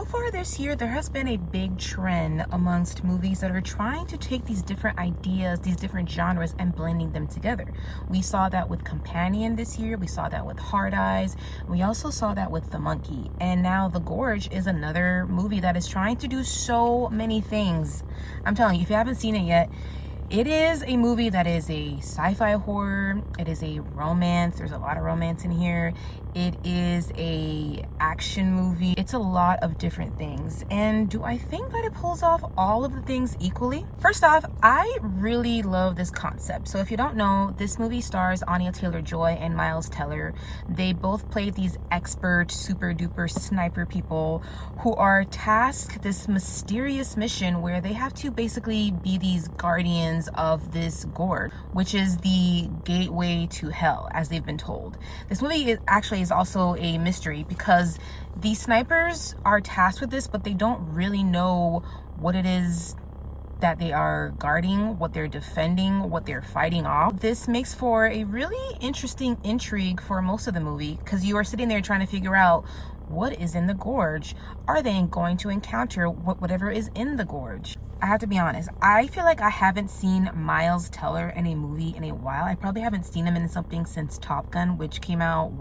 far this year, there has been a big trend amongst movies that are trying to take these different ideas, these different genres, and blending them together. We saw that with Companion this year. We saw that with Hard Eyes. We also saw that with The Monkey. And now The Gorge is another movie that is trying to do so many things. I'm telling you, if you haven't seen it yet, it is a movie that is a sci-fi horror. It is a romance. There's a lot of romance in here. It is a action movie. It's a lot of different things. And do I think that it pulls off all of the things equally? First off, I really love this concept. So if you don't know, this movie stars Anya Taylor-Joy and Miles Teller. They both play these expert, super duper sniper people who are tasked this mysterious mission where they have to basically be these guardians of this gorge, which is the gateway to hell, as they've been told. This movie is also a mystery because these snipers are tasked with this, but they don't really know what it is that they are guarding, what they're defending, what they're fighting off. This makes for a really interesting intrigue for most of the movie because you are sitting there trying to figure out what is in the gorge. Are they going to encounter whatever is in the gorge? I have to be honest, I feel like I haven't seen Miles Teller in a movie in a while. I probably haven't seen him in something since Top Gun, which came out,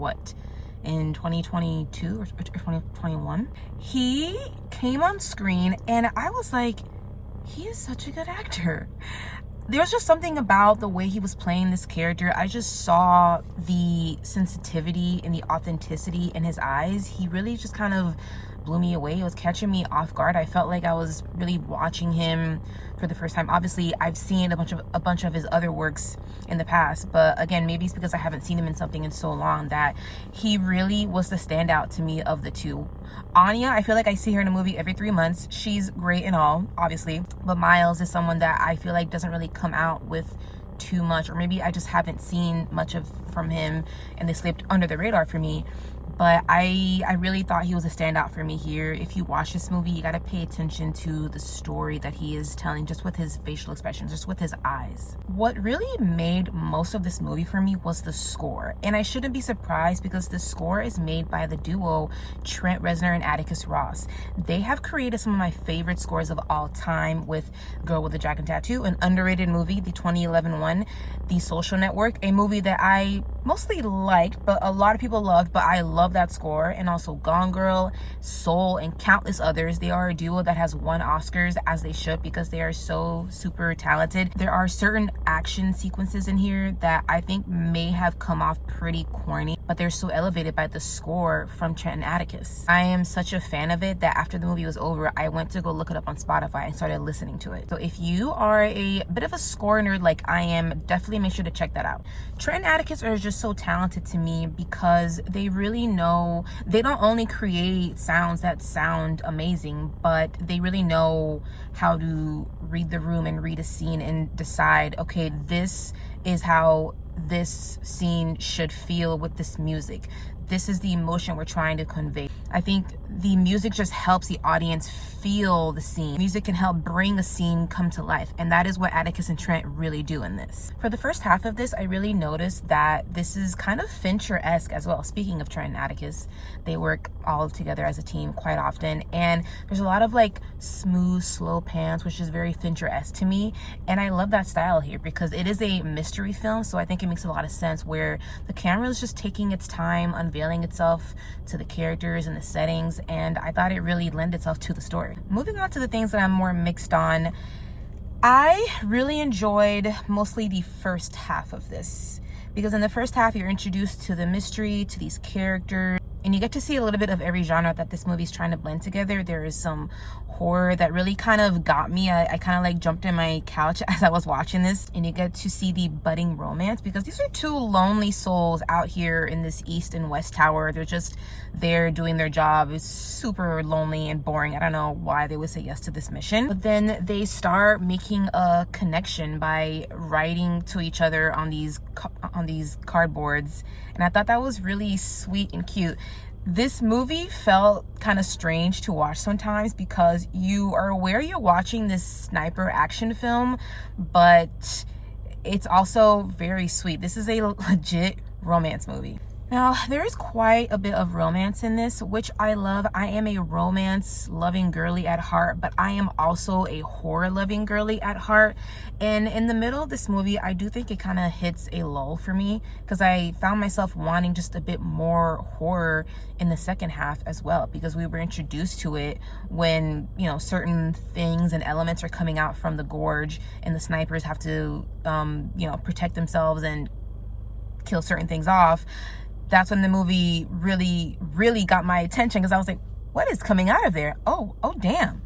in 2022 or 2021. He came on screen and I was like, he is such a good actor. There's just something about the way he was playing this character. I just saw the sensitivity and the authenticity in his eyes. He really just kind of blew me away. It was catching me off guard. I felt like I was really watching him for the first time. Obviously, I've seen a bunch of his other works in the past, but again, maybe it's because I haven't seen him in something in so long that he really was the standout to me of the two. Anya, I feel like I see her in a movie every 3 months. She's great and all, obviously, but Miles is someone that I feel like doesn't really come out with too much, or maybe I just haven't seen much from him and they slipped under the radar for me. But I really thought he was a standout for me here. If you watch this movie, you got to pay attention to the story that he is telling, just with his facial expressions, just with his eyes. What really made most of this movie for me was the score. And I shouldn't be surprised because the score is made by the duo Trent Reznor and Atticus Ross. They have created some of my favorite scores of all time with Girl with the Dragon Tattoo, an underrated movie, the 2011 one, The Social Network, a movie that I mostly liked, but a lot of people loved, but I love that score. And also Gone Girl, Soul, and countless others. They are a duo that has won Oscars, as they should, because they are so super talented. There are certain action sequences in here that I think may have come off pretty corny, but they're so elevated by the score from Trent and Atticus. I am such a fan of it that after the movie was over, I went to go look it up on Spotify and started listening to it. So if you are a bit of a score nerd like I am, definitely make sure to check that out. Trent and Atticus are just so talented to me because they really know, they don't only create sounds that sound amazing, but they really know how to read the room and read a scene and decide, okay, this is how this scene should feel with this music. This is the emotion we're trying to convey. I think the music just helps the audience feel the scene. Music can help bring a scene come to life, and that is what Atticus and Trent really do in this. For the first half of this, I really noticed that this is kind of Fincher-esque as well. Speaking of Trent and Atticus, they work all together as a team quite often, and there's a lot of like smooth, slow pans, which is very Fincher-esque to me, and I love that style here because it is a mystery film, so I think it makes a lot of sense where the camera is just taking its time, unveiling itself to the characters and the settings, and I thought it really lent itself to the story. Moving on to the things that I'm more mixed on, I really enjoyed mostly the first half of this because in the first half you're introduced to the mystery, to these characters, and you get to see a little bit of every genre that this movie is trying to blend together. There is some horror that really kind of got me. I kind of like jumped in my couch as I was watching this, and you get to see the budding romance because these are two lonely souls out here in this East and West Tower. They're just there doing their job. It's super lonely and boring. I don't know why they would say yes to this mission, but then they start making a connection by writing to each other on these cardboards, and I thought that was really sweet and cute. This movie felt kind of strange to watch sometimes because you are aware you're watching this sniper action film, but it's also very sweet. This is a legit romance movie. Now, there is quite a bit of romance in this, which I love. I am a romance-loving girly at heart, but I am also a horror-loving girly at heart. And in the middle of this movie, I do think it kind of hits a lull for me because I found myself wanting just a bit more horror in the second half as well, because we were introduced to it when, you know, certain things and elements are coming out from the gorge and the snipers have to, you know, protect themselves and kill certain things off. That's when the movie really got my attention, because I was like, what is coming out of there? Oh damn.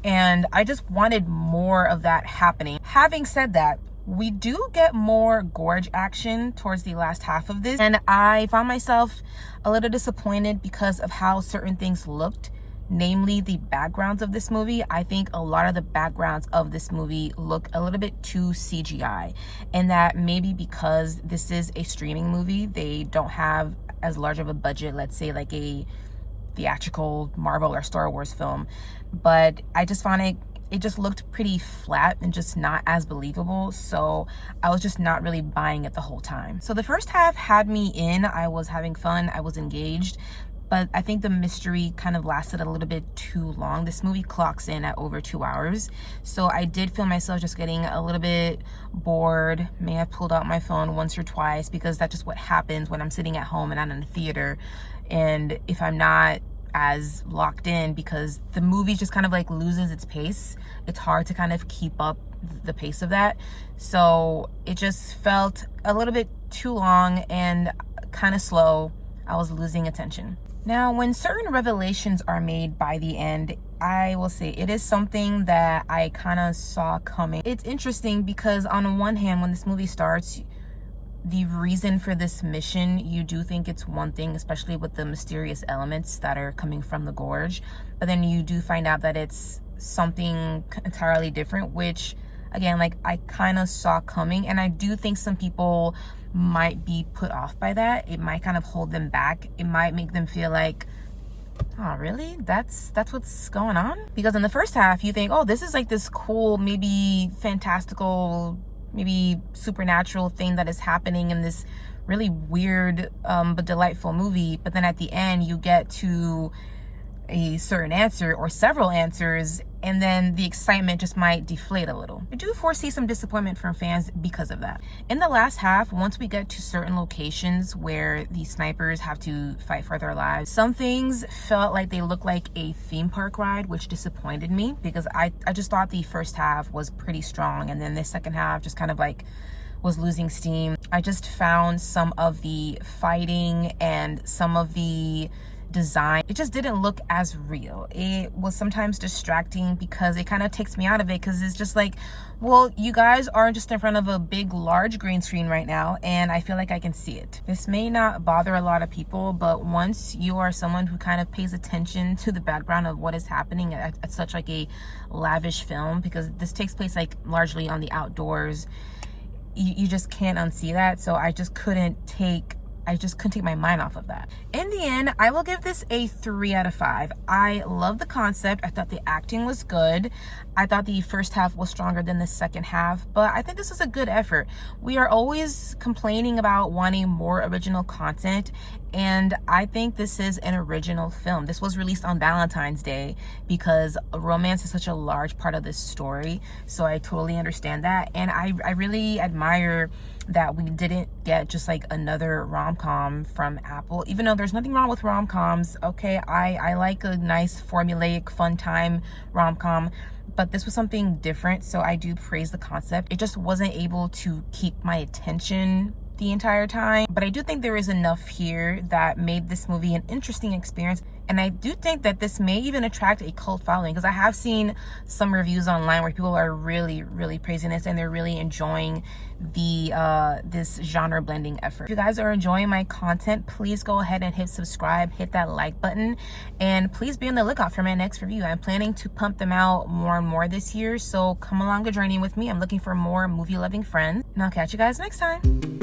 And I just wanted more of that happening. Having said that, we do get more gorge action towards the last half of this, and I found myself a little disappointed because of how certain things looked, namely the backgrounds of this movie. I think a lot of the backgrounds of this movie look a little bit too CGI, and that maybe because this is a streaming movie, they don't have as large of a budget, let's say like a theatrical Marvel or Star Wars film. But I just found it just looked pretty flat and just not as believable, so I was just not really buying it the whole time. So the first half had me in. I was having fun, I was engaged, but I think the mystery kind of lasted a little bit too long. This movie clocks in at over 2 hours, so I did feel myself just getting a little bit bored. May have pulled out my phone once or twice, because that's just what happens when I'm sitting at home and not in the theater, and if I'm not as locked in, because the movie just kind of like loses its pace. It's hard to kind of keep up the pace of that, so it just felt a little bit too long and kind of slow. I was losing attention. Now, when certain revelations are made by the end, I will say it is something that I kind of saw coming. It's interesting because on one hand, when this movie starts, the reason for this mission, you do think it's one thing, especially with the mysterious elements that are coming from the gorge, but then you do find out that it's something entirely different, which again, like, I kind of saw coming, and I do think some people might be put off by that. It might kind of hold them back. It might make them feel like, oh really, that's what's going on? Because in the first half you think, oh, this is like this cool, maybe fantastical, maybe supernatural thing that is happening in this really weird but delightful movie, but then at the end you get to a certain answer or several answers, and then the excitement just might deflate a little. I do foresee some disappointment from fans because of that. In the last half, once we get to certain locations where the snipers have to fight for their lives, some things felt like they looked like a theme park ride, which disappointed me, because I just thought the first half was pretty strong, and then the second half just kind of like was losing steam. I just found some of the fighting and some of the design, it just didn't look as real. It was sometimes distracting because it kind of takes me out of it, because it's just like, well, you guys are just in front of a big large green screen right now, and I feel like I can see it. This may not bother a lot of people, but once you are someone who kind of pays attention to the background of what is happening at such like a lavish film, because this takes place like largely on the outdoors, you just can't unsee that. So I just couldn't take my mind off of that. In the end, I will give this a 3 out of 5. I love the concept. I thought the acting was good. I thought the first half was stronger than the second half, but I think this is a good effort. We are always complaining about wanting more original content, and I think this is an original film. This was released on Valentine's Day because romance is such a large part of this story, so I totally understand that. And I really admire that we didn't get just like another rom-com from Apple, even though there's nothing wrong with rom-coms. Okay, I like a nice formulaic fun time rom-com, but this was something different, so I do praise the concept. It just wasn't able to keep my attention the entire time, but I do think there is enough here that made this movie an interesting experience. And I do think that this may even attract a cult following, because I have seen some reviews online where people are really praising this, and they're really enjoying the this genre blending effort. If you guys are enjoying my content, please go ahead and hit subscribe, hit that like button, and please be on the lookout for my next review. I'm planning to pump them out more and more this year, so come along the journey with me. I'm looking for more movie loving friends, and I'll catch you guys next time.